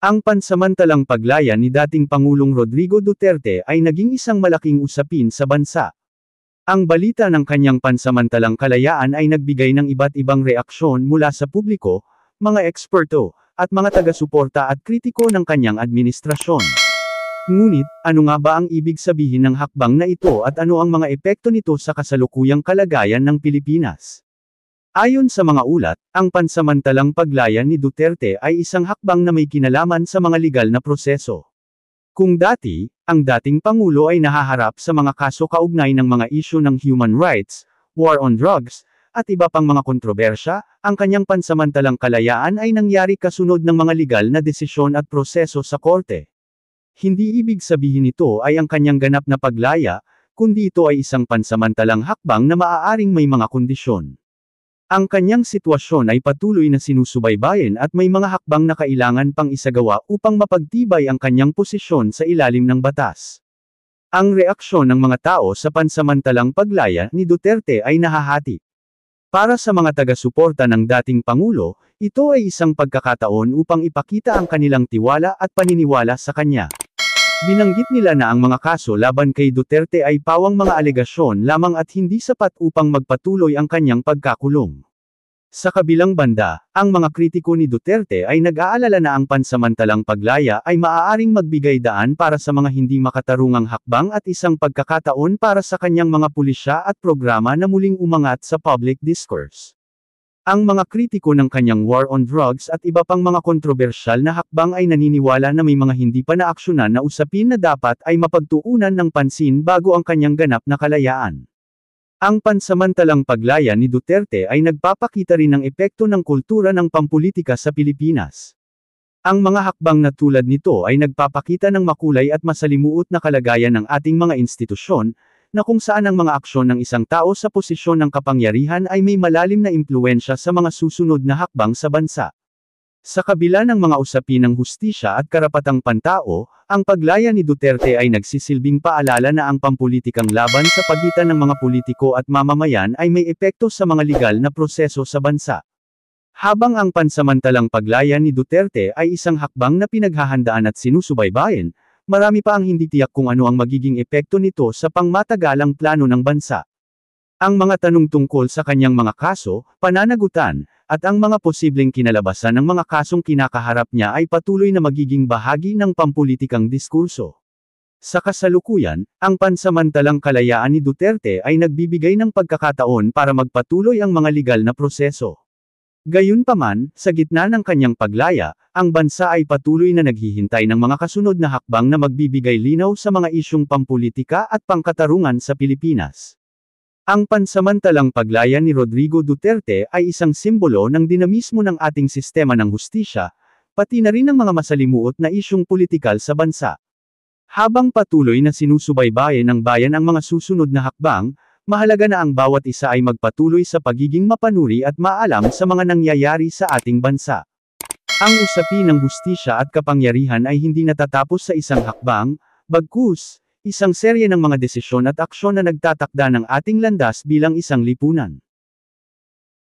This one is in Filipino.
Ang pansamantalang paglaya ni dating Pangulong Rodrigo Duterte ay naging isang malaking usapin sa bansa. Ang balita ng kanyang pansamantalang kalayaan ay nagbigay ng iba't ibang reaksyon mula sa publiko, mga eksperto, at mga taga-suporta at kritiko ng kanyang administrasyon. Ngunit, ano nga ba ang ibig sabihin ng hakbang na ito at ano ang mga epekto nito sa kasalukuyang kalagayan ng Pilipinas? Ayon sa mga ulat, ang pansamantalang paglaya ni Duterte ay isang hakbang na may kinalaman sa mga legal na proseso. Kung dati, ang dating Pangulo ay nahaharap sa mga kaso kaugnay ng mga isyu ng human rights, war on drugs, at iba pang mga kontrobersya, ang kanyang pansamantalang kalayaan ay nangyari kasunod ng mga legal na desisyon at proseso sa korte. Hindi ibig sabihin nito ay ang kanyang ganap na paglaya, kundi ito ay isang pansamantalang hakbang na maaaring may mga kondisyon. Ang kanyang sitwasyon ay patuloy na sinusubaybayan at may mga hakbang na kailangan pang isagawa upang mapagtibay ang kanyang posisyon sa ilalim ng batas. Ang reaksyon ng mga tao sa pansamantalang paglaya ni Duterte ay nahahati. Para sa mga taga-suporta ng dating Pangulo, ito ay isang pagkakataon upang ipakita ang kanilang tiwala at paniniwala sa kanya. Binanggit nila na ang mga kaso laban kay Duterte ay pawang mga alegasyon lamang at hindi sapat upang magpatuloy ang kanyang pagkakulong. Sa kabilang banda, ang mga kritiko ni Duterte ay nag-aalala na ang pansamantalang paglaya ay maaaring magbigay daan para sa mga hindi makatarungang hakbang at isang pagkakataon para sa kanyang mga pulisya at programa na muling umangat sa public discourse. Ang mga kritiko ng kanyang war on drugs at iba pang mga kontrobersyal na hakbang ay naniniwala na may mga hindi pa naaksyonan na usapin na dapat ay mapagtuunan ng pansin bago ang kanyang ganap na kalayaan. Ang pansamantalang paglaya ni Duterte ay nagpapakita rin ng epekto ng kultura ng pampulitika sa Pilipinas. Ang mga hakbang na tulad nito ay nagpapakita ng makulay at masalimuot na kalagayan ng ating mga institusyon, na kung saan ang mga aksyon ng isang tao sa posisyon ng kapangyarihan ay may malalim na impluwensya sa mga susunod na hakbang sa bansa. Sa kabila ng mga usapin ng hustisya at karapatang pantao, ang paglaya ni Duterte ay nagsisilbing paalala na ang pampulitikang laban sa pagitan ng mga politiko at mamamayan ay may epekto sa mga legal na proseso sa bansa. Habang ang pansamantalang paglaya ni Duterte ay isang hakbang na pinaghahandaan at sinusubaybayan, marami pa ang hindi tiyak kung ano ang magiging epekto nito sa pangmatagalang plano ng bansa. Ang mga tanong tungkol sa kanyang mga kaso, pananagutan, at ang mga posibleng kinalabasan ng mga kasong kinakaharap niya ay patuloy na magiging bahagi ng pampulitikang diskurso. Sa kasalukuyan, ang pansamantalang kalayaan ni Duterte ay nagbibigay ng pagkakataon para magpatuloy ang mga legal na proseso. Gayunpaman, sa gitna ng kanyang paglaya, ang bansa ay patuloy na naghihintay ng mga kasunod na hakbang na magbibigay linaw sa mga isyung pampulitika at pangkatarungan sa Pilipinas. Ang pansamantalang paglaya ni Rodrigo Duterte ay isang simbolo ng dinamismo ng ating sistema ng hustisya, pati na rin ng mga masalimuot na isyung politikal sa bansa. Habang patuloy na sinusubaybayan ng bayan ang mga susunod na hakbang, mahalaga na ang bawat isa ay magpatuloy sa pagiging mapanuri at maalam sa mga nangyayari sa ating bansa. Ang usapin ng hustisya at kapangyarihan ay hindi natatapos sa isang hakbang, bagkus, isang serye ng mga desisyon at aksyon na nagtatakda ng ating landas bilang isang lipunan.